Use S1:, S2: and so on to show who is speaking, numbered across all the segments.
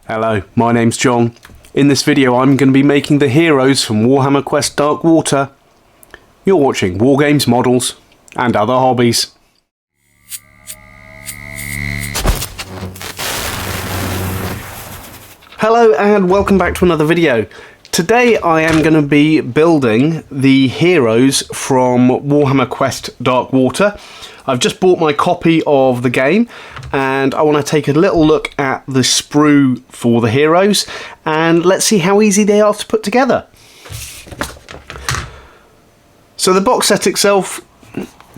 S1: Hello, my name's John. In this video I'm going to be making the heroes from Warhammer Quest Darkwater. You're watching Wargames models and other hobbies. Hello and welcome back to another video. Today I am going to be building the heroes from Warhammer Quest Darkwater. I've just bought my copy of the game and I want to take a little look at the sprue for the heroes and let's see how easy they are to put together. So the box set itself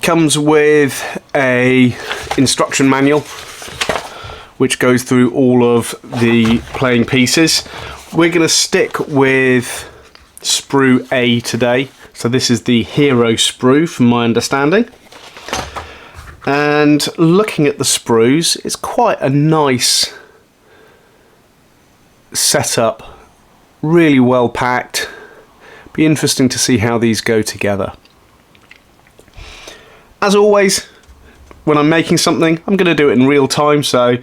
S1: comes with a instruction manual which goes through all of the playing pieces. We're going to stick with sprue A today. So this is the hero sprue from my understanding. And looking at the sprues, it's quite a nice setup, really well packed. Be interesting to see how these go together. As always, when I'm making something, I'm going to do it in real time, so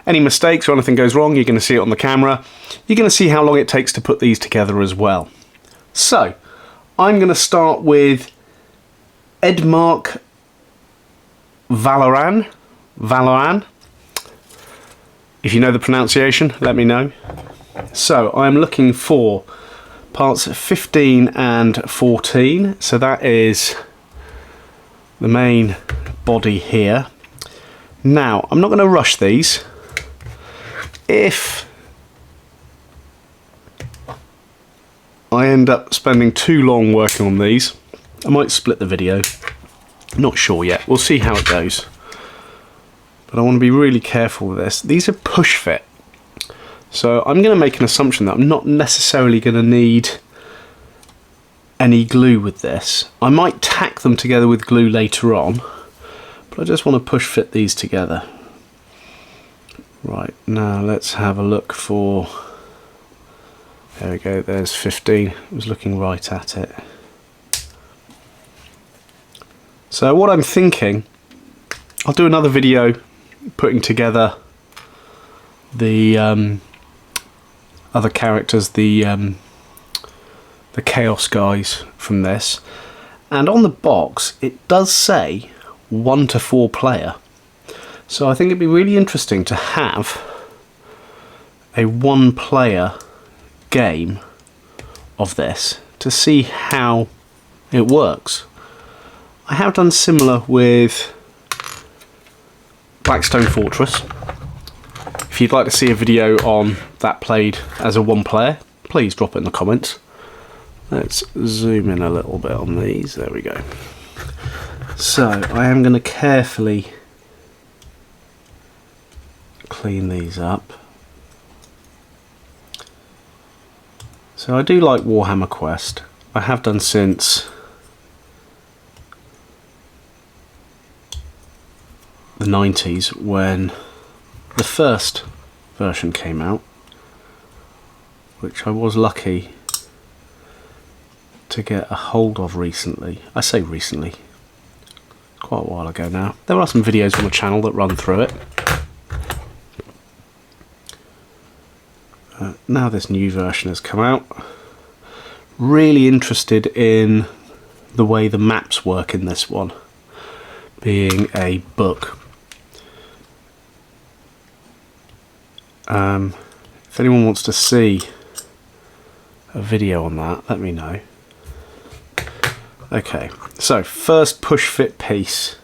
S1: any mistakes or anything goes wrong, you're going to see it on the camera. You're going to see how long it takes to put these together as well. So, I'm going to start with Edmark Valoran. If you know the pronunciation, let me know. So I'm looking for parts 15 and 14. So that is the main body here. Now, I'm not going to rush these. If I end up spending too long working on these, I might split the video. Not sure yet, we'll see how it goes. But I want to be really careful with this. These are push fit. So I'm going to make an assumption that I'm not necessarily going to need any glue with this. I might tack them together with glue later on, but I just want to push fit these together. Right, now let's have a look for... There we go, there's 15. I was looking right at it. So what I'm thinking, I'll do another video putting together the other characters, the Chaos guys from this. And on the box, it does say 1 to 4 player. So I think it'd be really interesting to have a 1 player game of this to see how it works. I have done similar with Blackstone Fortress. If you'd like to see a video on that played as a 1 player, please drop it in the comments. Let's zoom in a little bit on these. There we go. So I am going to carefully clean these up. So I do like Warhammer Quest. I have done since the 90s when the first version came out, which I was lucky to get a hold of recently. I say recently, quite a while ago now. There are some videos on the channel that run through it. Now this new version has come out. Really interested in the way the maps work in this one, being a book. If anyone wants to see a video on that, let me know. Okay, so first push fit piece.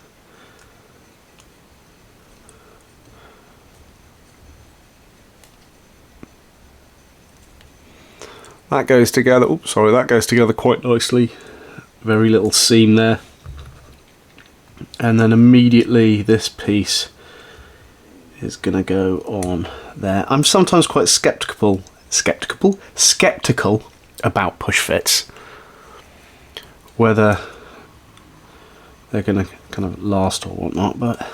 S1: That goes together, oops, sorry, that goes together quite nicely. Very little seam there. And then immediately this piece is going to go on there. I'm sometimes quite skeptical about push fits, whether they're going to kind of last or whatnot, but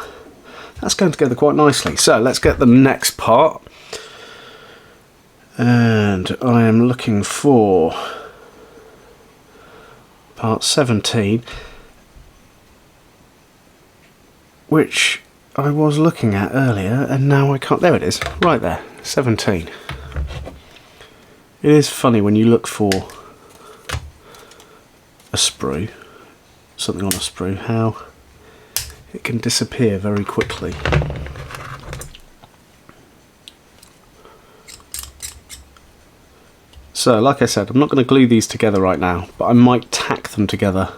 S1: that's going together quite nicely. So let's get the next part, and I am looking for part 17, which I was looking at earlier and now I can't. There it is, right there. 17. It is funny when you look for a sprue, something on a sprue, how it can disappear very quickly. So, like I said, I'm not going to glue these together right now, but I might tack them together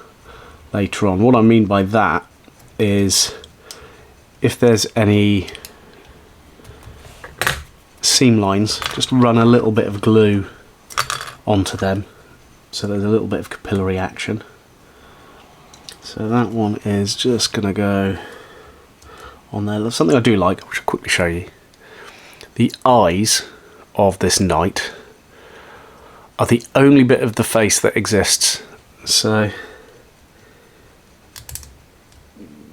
S1: later on. What I mean by that is if there's any seam lines, just run a little bit of glue onto them so there's a little bit of capillary action. So that one is just going to go on there. There's something I do like, which I'll quickly show you. The eyes of this knight are the only bit of the face that exists. So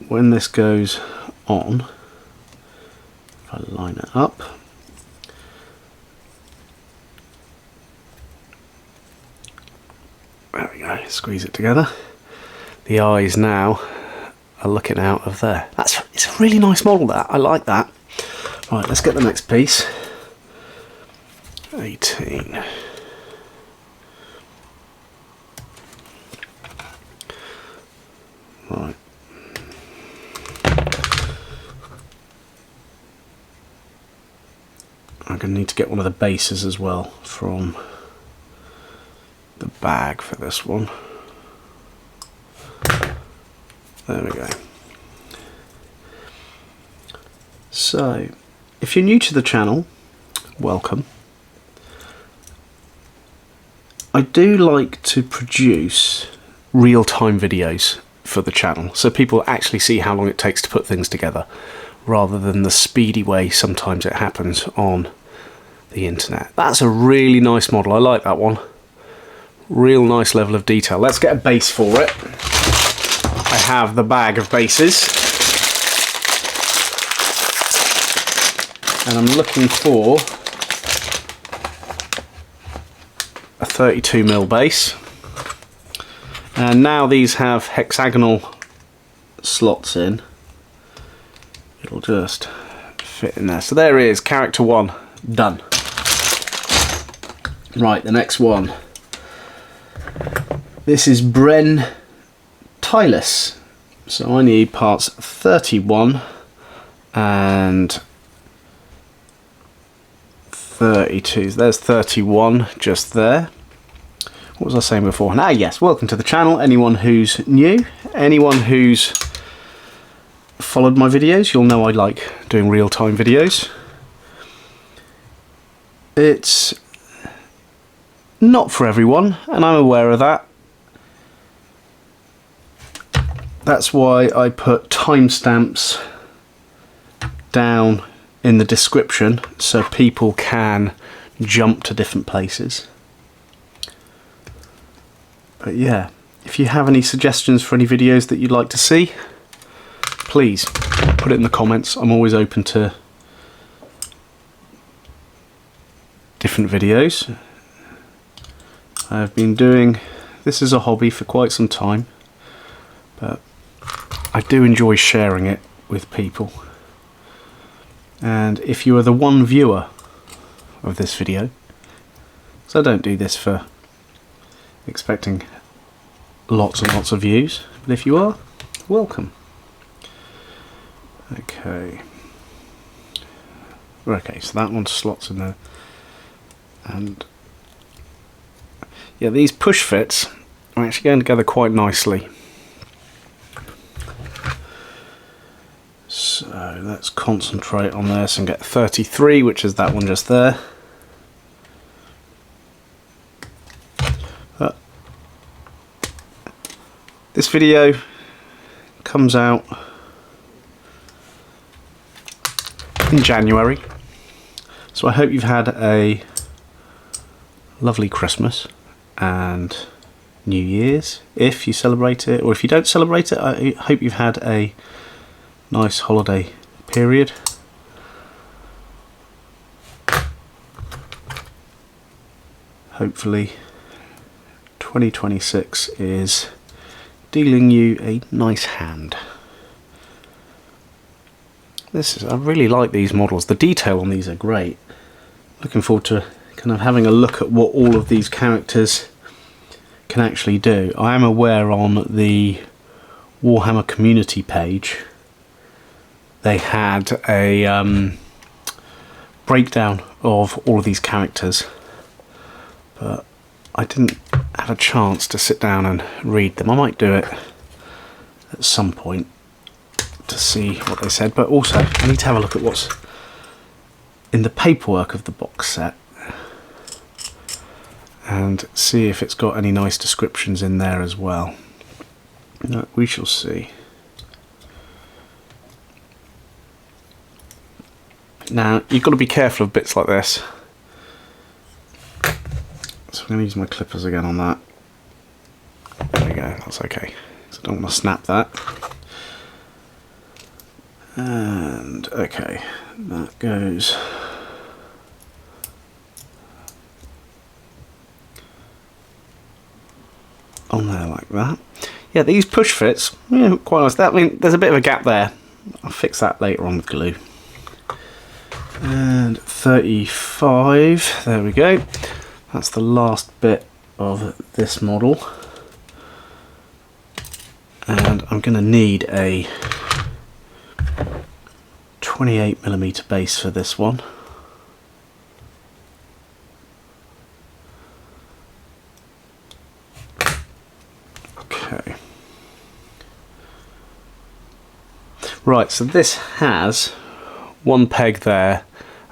S1: when this goes on, if I line it up, there we go, squeeze it together. The eyes now are looking out of there. It's a really nice model, that. I like that. Right, let's get the next piece. 18. Right. I'm going to need to get one of the bases as well from the bag for this one. There we go. So, if you're new to the channel, welcome. I do like to produce real-time videos for the channel, so people actually see how long it takes to put things together, rather than the speedy way sometimes it happens on the internet. That's a really nice model. I like that one. Real nice level of detail. Let's get a base for it. I have the bag of bases, and I'm looking for a 32mm base. And now these have hexagonal slots in, it'll just fit in there. So there is character 1 done. Right, the next one. This is Bren Tylis. So I need parts 31 and 32. There's 31 just there. What was I saying before? Ah yes, welcome to the channel. Anyone who's new, anyone who's followed my videos, you'll know I like doing real-time videos. It's not for everyone, and I'm aware of that. That's why I put timestamps down in the description so people can jump to different places. But yeah, if you have any suggestions for any videos that you'd like to see, please put it in the comments. I'm always open to different videos. I've been doing this as a hobby for quite some time, but I do enjoy sharing it with people. And if you are the one viewer of this video, so I don't do this for expecting lots and lots of views, but if you are, welcome. Okay, so that one slots in there, and yeah, these push fits are actually going together quite nicely. So let's concentrate on this and get 33, which is that one just there. This video comes out in January, so I hope you've had a lovely Christmas and New Year's if you celebrate it, or if you don't celebrate it, I hope you've had a nice holiday period. Hopefully 2026 is dealing you a nice hand. I really like these models. The detail on these are great. looking forward to kind of having a look at what all of these characters can actually do. I am aware on the Warhammer community page they had a breakdown of all of these characters, but I didn't have a chance to sit down and read them. I might do it at some point to see what they said, but also I need to have a look at what's in the paperwork of the box set and see if it's got any nice descriptions in there as well. No, we shall see. Now, you've got to be careful of bits like this. So I'm going to use my clippers again on that. There we go, that's okay. So I don't want to snap that. And, okay, that goes on there like that. Yeah, these push fits, yeah, quite nice. That, I mean, there's a bit of a gap there. I'll fix that later on with glue. And 35, there we go. That's the last bit of this model. And I'm going to need a 28mm base for this one. Okay. Right, so this has one peg there,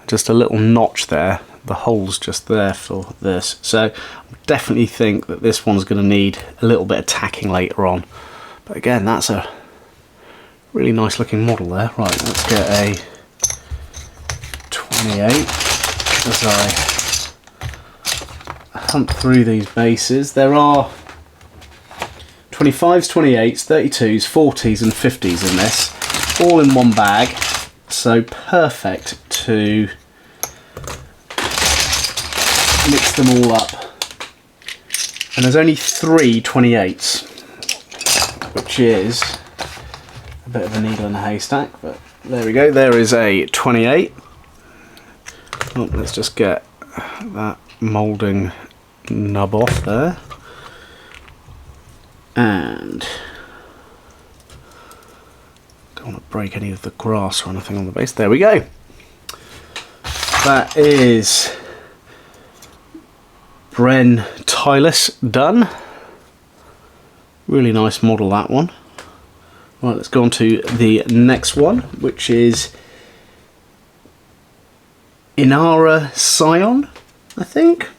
S1: just a little notch there. The hole's just there for this. So I definitely think that this one's going to need a little bit of tacking later on. But again, that's a really nice looking model there. Right, let's get a 28 as I hunt through these bases. There are 25s, 28s, 32s, 40s and 50s in this, all in one bag. So perfect to mix them all up. And there's only 3 28s, which is a bit of a needle in a haystack, but there we go. There is a 28. Oh, let's just get that moulding nub off there. And don't want to break any of the grass or anything on the base. There we go. That is Bren Tylis done. Really nice model, that one. Right, let's go on to the next one, which is Inara Sion, I think.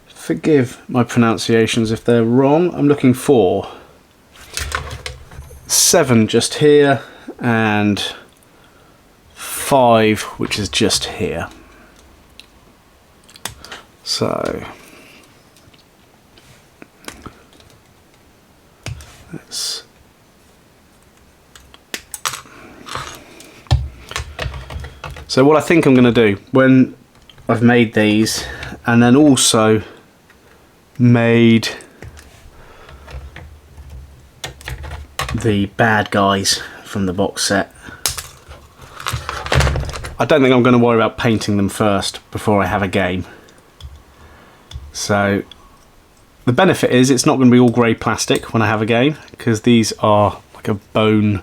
S1: Forgive my pronunciations if they're wrong. I'm looking for 7 just here and 5 which is just here. So let's what I think I'm going to do when I've made these, and then also made the bad guys from the box set, I don't think I'm going to worry about painting them first before I have a game. So the benefit is it's not going to be all grey plastic when I have a game, because these are like a bone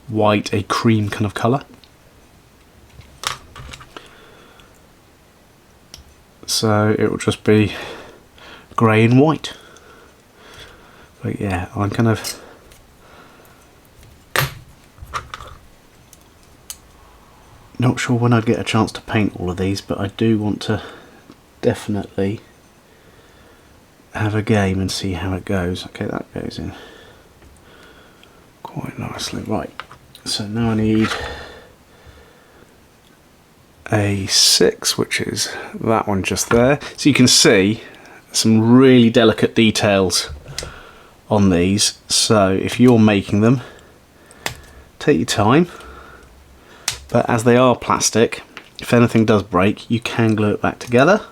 S1: white, a cream kind of colour. So it will just be grey and white. But yeah, I'm kind of not sure when I'd get a chance to paint all of these, but I do want to definitely have a game and see how it goes. Okay, that goes in quite nicely. Right, so now I need a 6, which is that one just there. So you can see some really delicate details on these. So if you're making them, take your time. But as they are plastic, if anything does break, you can glue it back together.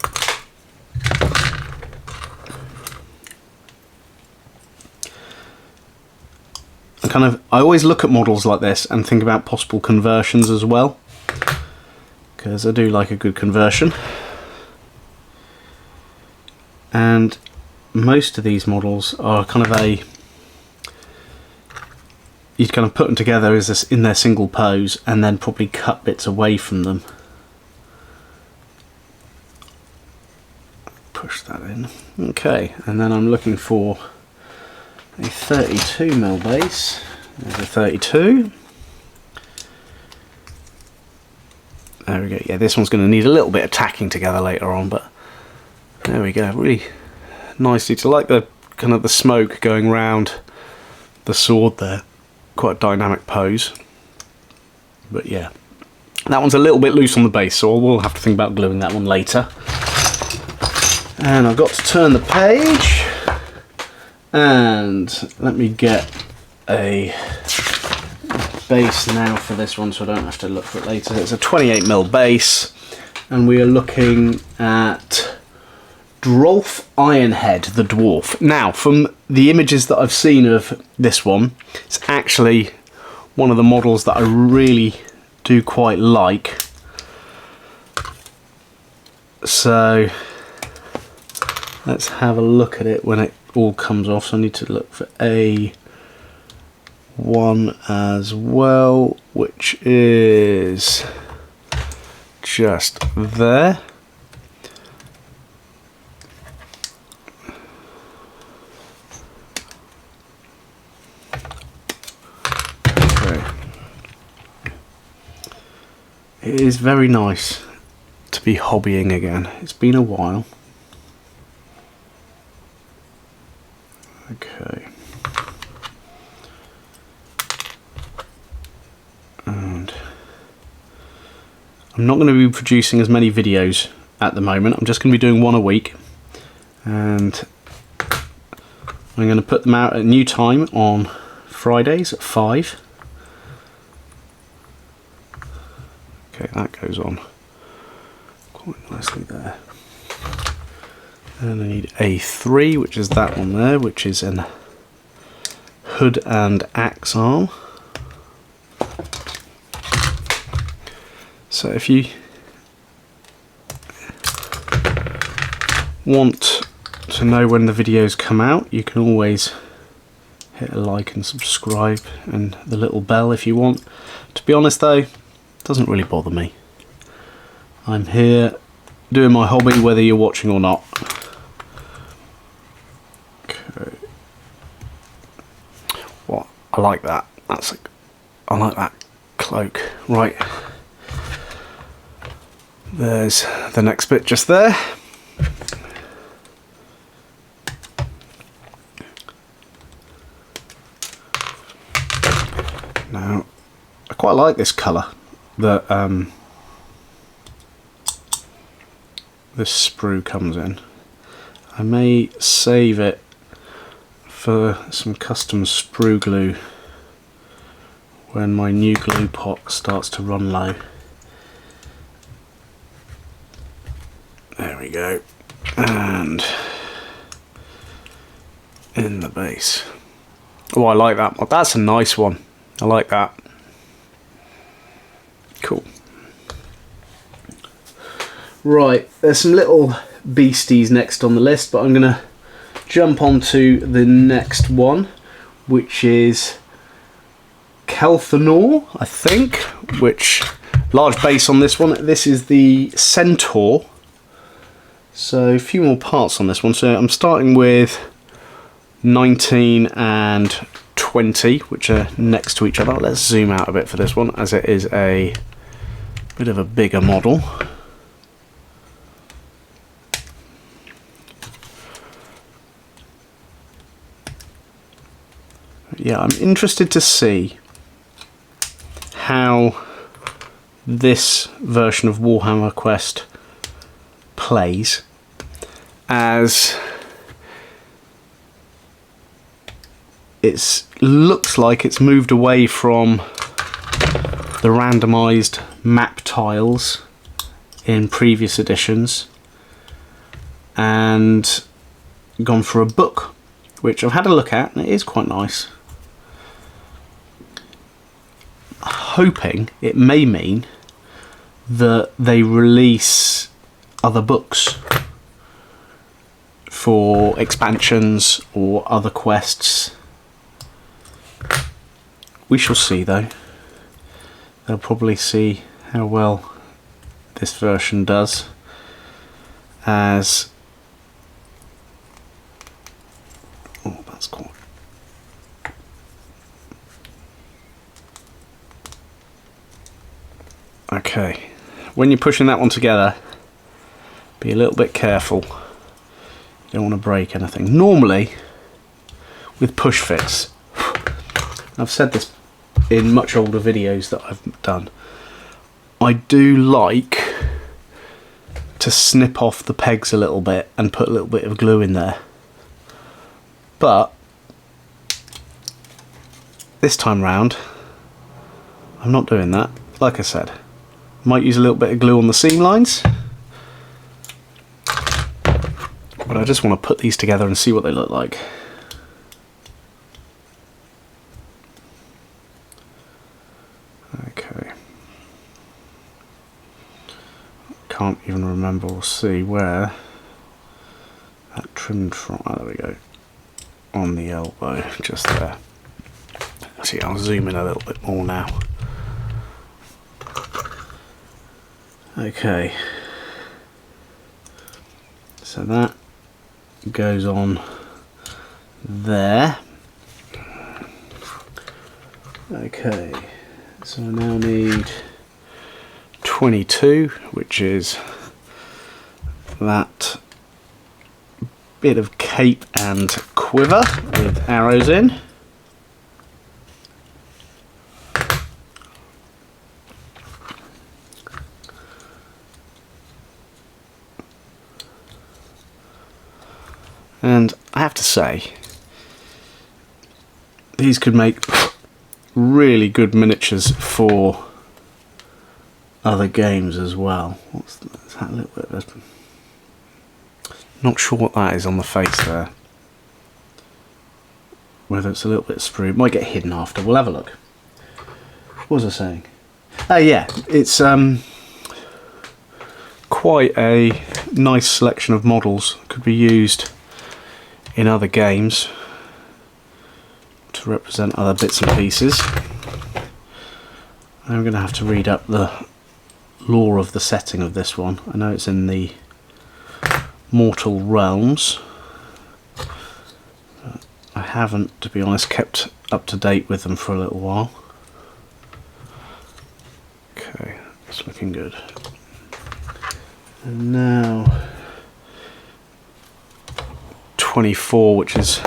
S1: I always look at models like this and think about possible conversions as well, because I do like a good conversion. And most of these models are kind of you'd kind of put them together as this in their single pose and then probably cut bits away from them. Push that in. Okay, and then I'm looking for a 32mm base. There's a 32. There we go. Yeah, this one's going to need a little bit of tacking together later on, but there we go. Really nicely. To like the kind of the smoke going round the sword there. Quite a dynamic pose. But yeah, that one's a little bit loose on the base, so we'll have to think about gluing that one later. And I've got to turn the page, and let me get a base now for this one so I don't have to look for it later. It's a 28mm base, and we are looking at Drolf Ironhead, the dwarf. Now, from the images that I've seen of this one, it's actually one of the models that I really do quite like. So let's have a look at it when it all comes off. So I need to look for A1 as well, which is just there. Okay. It is very nice to be hobbying again. It's been a while. Okay. And I'm not going to be producing as many videos at the moment. I'm just going to be doing one a week, and I'm going to put them out at a new time on Fridays at 5. Okay, that goes on quite nicely there. And I need A3, which is that one there, which is an hood and axe arm. So if you want to know when the videos come out, you can always hit a like and subscribe and the little bell if you want. To be honest though, it doesn't really bother me. I'm here doing my hobby whether you're watching or not. Okay. What? I like that. I like that cloak. Right. There's the next bit just there. Now, I quite like this colour that this sprue comes in. I may save it for some custom sprue glue when my new glue pot starts to run low. There we go. And in the base. Oh, I like that. Well, that's a nice one. I like that. Cool. Right, there's some little beasties next on the list, but I'm going to jump on to the next one, which is Kelthannor, I think, which, large base on this one. This is the Centaur. So a few more parts on this one. So I'm starting with 19 and 20, which are next to each other. Let's zoom out a bit for this one, as it is a bit of a bigger model. Yeah, I'm interested to see how this version of Warhammer Quest plays, as it looks like it's moved away from the randomized map tiles in previous editions and gone for a book, which I've had a look at and it is quite nice. Hoping it may mean that they release other books for expansions or other quests. We shall see though. They'll probably see how well this version does, as oh, that's cool. Okay, when you're pushing that one together, be a little bit careful. You don't want to break anything. Normally, with push fits, I've said this in much older videos that I've done, I do like to snip off the pegs a little bit and put a little bit of glue in there. But this time round, I'm not doing that. Like I said, might use a little bit of glue on the seam lines, but I just want to put these together and see what they look like. Okay. Can't even remember or see where that trimmed from. Oh, there we go. On the elbow, just there. See, I'll zoom in a little bit more now. Okay. So that goes on there. Okay. So I now need 22, which is that bit of cape and quiver with arrows in. And I have to say, these could make really good miniatures for other games as well. What's that little bit of? Not sure what that is on the face there. Whether it's a little bit sprue, it might get hidden after. We'll have a look. What was I saying? Oh yeah, it's quite a nice selection of models. Could be used in other games to represent other bits and pieces. I'm going to have to read up the lore of the setting of this one. I know it's in the mortal realms. I haven't, to be honest, kept up to date with them for a little while. Okay, it's looking good. And now 24, which is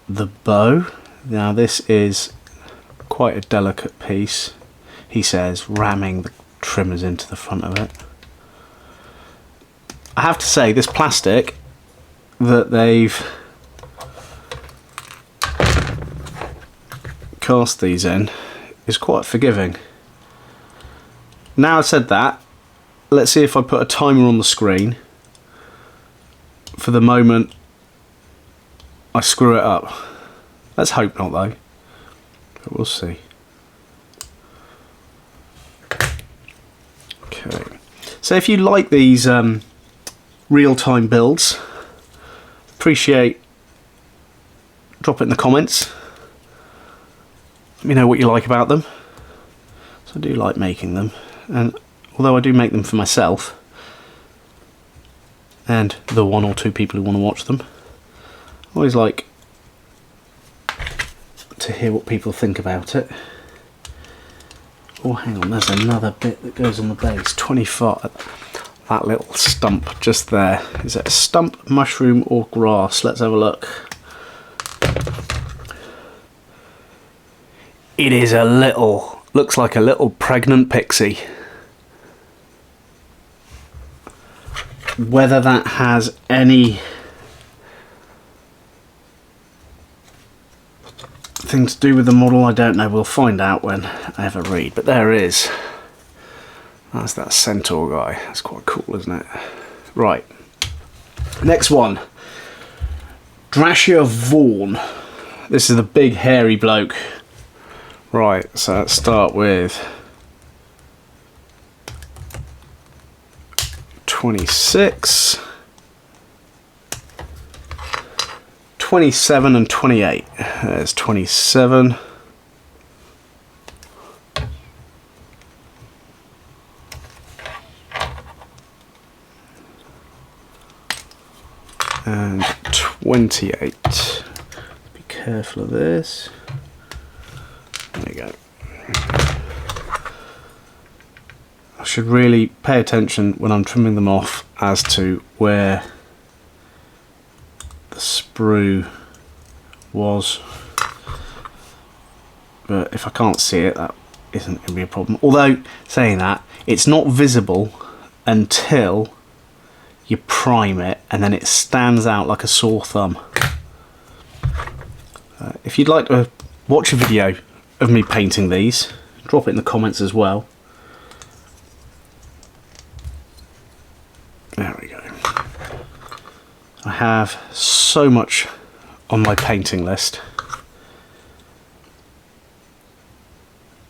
S1: the bow. Now this is quite a delicate piece, he says, ramming the trimmers into the front of it. I have to say, this plastic that they've cast these in is quite forgiving. Now I've said that, let's see if I put a timer on the screen for the moment I screw it up. Let's hope not though, but we'll see. Okay, so if you like these real-time builds, appreciate, drop it in the comments. Let me know what you like about them. So I do like making them, and although I do make them for myself and the one or two people who want to watch them, I always like to hear what people think about it. Oh, hang on, there's another bit that goes on the base. 25. That little stump just there. Is it a stump, mushroom, or grass? Let's have a look. It is a little, looks like a little pregnant pixie. Whether that has any thing to do with the model, I don't know. We'll find out when I have a read. But there it is. That's that centaur guy. That's quite cool, isn't it? Right. Next one. Drasher Vorn. This is the big hairy bloke. Right, so let's start with 26, 27 and 28. There's 27. And 28. Be careful of this. There you go. I should really pay attention when I'm trimming them off as to where the sprue was. But if I can't see it, that isn't going to be a problem. Although, saying that, it's not visible until you prime it, and then it stands out like a sore thumb. If you'd like to watch a video of me painting these, drop it in the comments as well. There we go. I have so much on my painting list.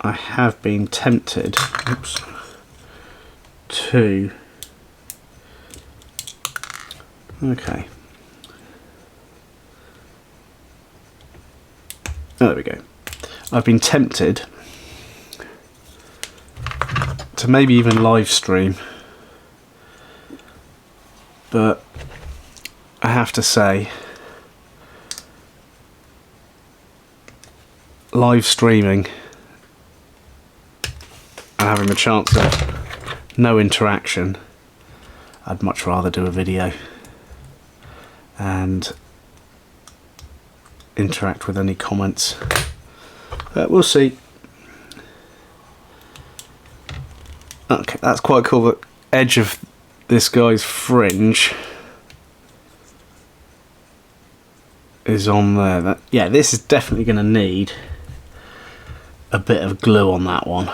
S1: I have been tempted, oops, to okay. Oh, there we go. I've been tempted to maybe even live stream, but I have to say, live streaming and having the chance of no interaction, I'd much rather do a video and interact with any comments. But we'll see. Okay, that's quite cool. The edge of this guy's fringe is on there. Yeah, this is definitely going to need a bit of glue on that one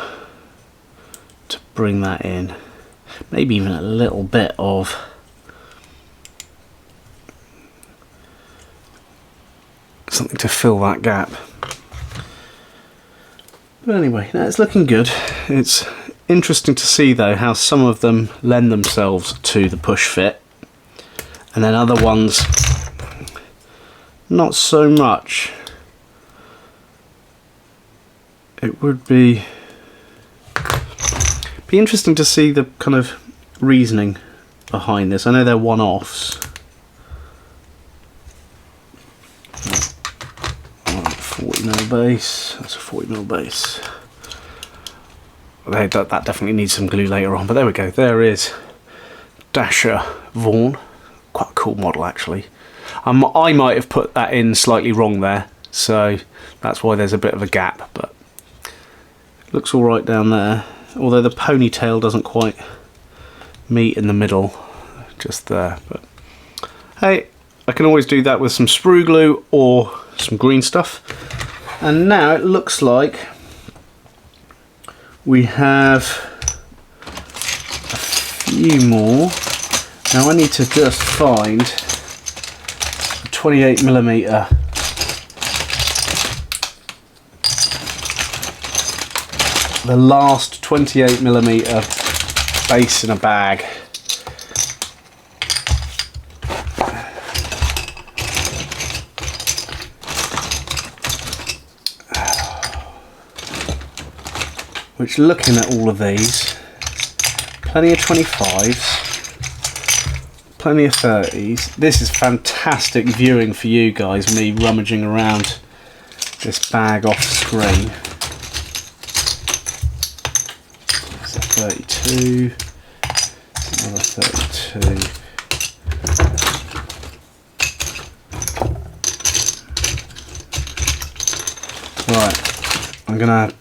S1: to bring that in. Maybe even a little bit of something to fill that gap. But anyway, it's looking good. It's interesting to see though how some of them lend themselves to the push fit, and then other ones not so much. It would be interesting to see the kind of reasoning behind this. I know they're one-offs. 40mm base, that's a 40mm base. That definitely needs some glue later on, but there we go. There is Drasher Vorn. Quite a cool model actually. I might have put that in slightly wrong there, so that's why there's a bit of a gap, but it looks all right down there. Although the ponytail doesn't quite meet in the middle, just there. But hey, I can always do that with some sprue glue or some green stuff. And now it looks like we have a few more. Now I need to just find a 28mm the last 28mm base in a bag. Which, looking at all of these, plenty of 25s, plenty of 30s. This is fantastic viewing for you guys, me rummaging around this bag off screen. 32, another 32. Right, I'm gonna.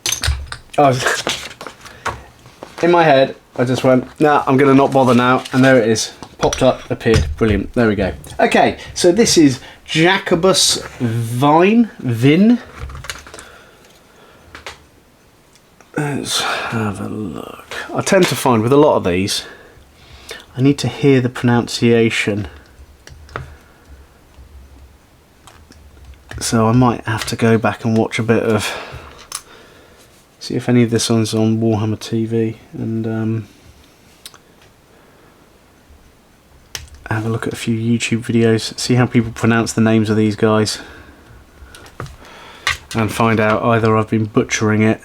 S1: In my head, I just went, nah, I'm gonna not bother now, and there it is. Popped up, appeared, brilliant. There we go. Okay, so this is Jacobus Vyne. Let's have a look. I tend to find with a lot of these, I need to hear the pronunciation. So I might have to go back and watch a bit of, see if any of this one's on Warhammer TV, and have a look at a few YouTube videos, see how people pronounce the names of these guys, and find out either I've been butchering it,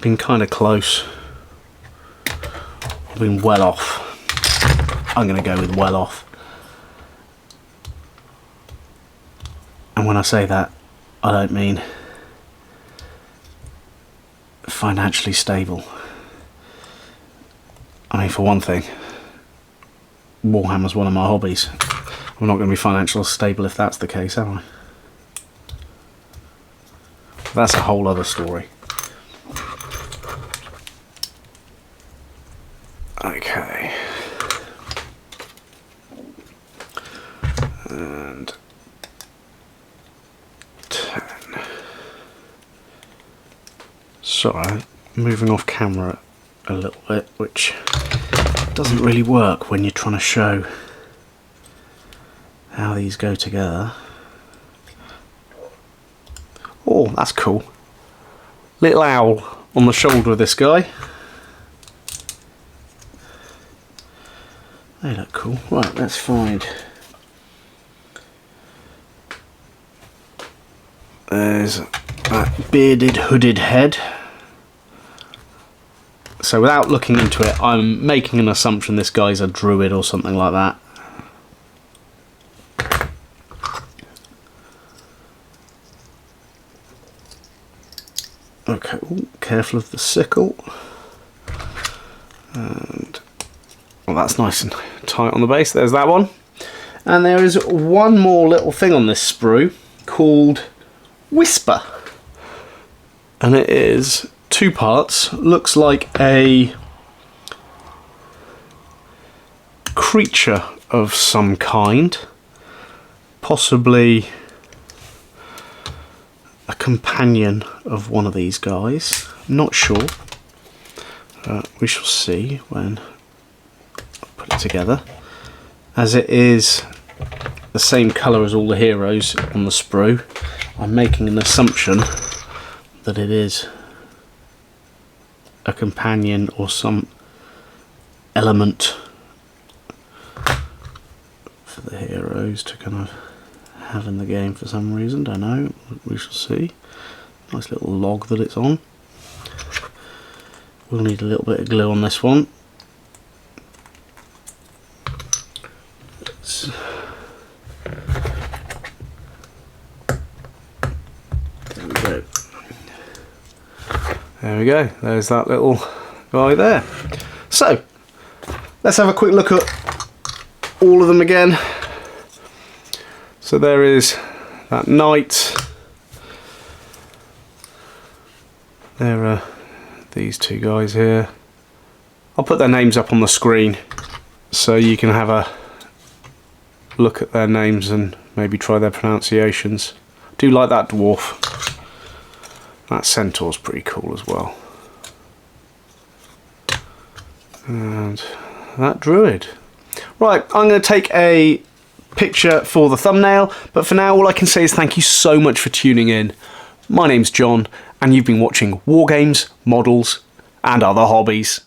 S1: been kind of close, or been well off. I'm going to go with well off. And when I say that, I don't mean financially stable. I mean, for one thing, Warhammer's one of my hobbies. I'm not going to be financially stable if that's the case, am I? That's a whole other story. Okay. And 10. Sorry, moving off camera a little bit, which doesn't really work when you're trying to show how these go together. Oh, that's cool. Little owl on the shoulder of this guy. They look cool. Right, let's find. There's that bearded, hooded head. So without looking into it, I'm making an assumption this guy's a druid or something like that. Okay, ooh, careful of the sickle. And well, that's nice and tight on the base. There's that one. And there is one more little thing on this sprue called Wisper. And it is 2 parts. Looks like a creature of some kind. Possibly a companion of one of these guys. Not sure. We shall see when I put it together. As it is the same colour as all the heroes on the sprue, I'm making an assumption that it is a companion or some element for the heroes to kind of have in the game for some reason. Don't know, we shall see. Nice little log that it's on. We'll need a little bit of glue on this one. There we go. There we go. There's that little guy there. So let's have a quick look at all of them again. So there is that knight. There are these 2 guys here. I'll put their names up on the screen so you can have a look at their names and maybe try their pronunciations. I do like that dwarf. That centaur's pretty cool as well. And that druid. Right, I'm going to take a picture for the thumbnail, but for now all I can say is thank you so much for tuning in. My name's John, and you've been watching Wargames, Models, and Other Hobbies.